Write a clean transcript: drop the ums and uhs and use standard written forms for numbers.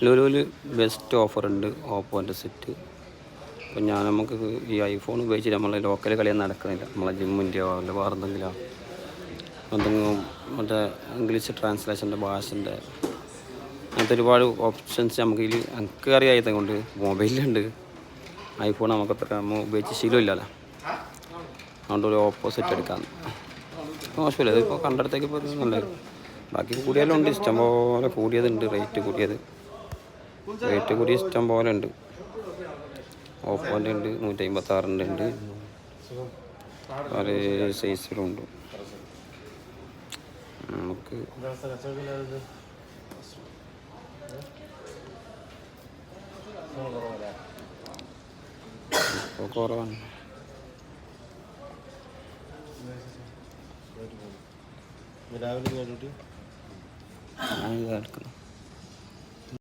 ലുലുവിൽ best ഓഫറുണ്ട് ഓപ്പോൻ്റെ set. അപ്പോൾ നമുക്ക് ഈ ഐഫോൺ ഉപയോഗിച്ചിട്ട് നമ്മളെ ലോക്കൽ കളിയൊന്നും നടക്കുന്നില്ല. നമ്മളെ ജിമ്മിൻ്റെയോ അല്ല വേറെ എന്തെങ്കിലും മറ്റേ ഇംഗ്ലീഷ് ട്രാൻസ്ലേഷൻ്റെ ഭാഷൻ്റെ അങ്ങനത്തെ ഒരുപാട് ഓപ്ഷൻസ് നമുക്ക് ഇതിൽ എനിക്ക് അറിയാത്തത് കൊണ്ട് മൊബൈലിലുണ്ട്. ഐഫോൺ നമുക്കത്ര നമ്മൾ ഉപയോഗിച്ച് ശീലമില്ലല്ലോ, അതുകൊണ്ട് ഒരു ഓപ്പോസിറ്റ് എടുക്കാം. മോശമില്ല, ഇതിപ്പോൾ കണ്ടെടുത്തേക്ക് ഇപ്പോൾ നല്ലത്. ബാക്കി കൂടിയാലും ഉണ്ട്, ഇഷ്ടം പോലെ കൂടിയതുണ്ട്. റേറ്റ് കൂടിയ ഇഷ്ടം പോലെ ഉണ്ട്. ഓപ്പോൻ്റെ ഉണ്ട്, 156 ഉണ്ട്, പല സൈസിലുണ്ട്. നമുക്ക് ഇപ്പോൾ കുറവാണ്. ഞാൻ ഇത് എടുക്കണം.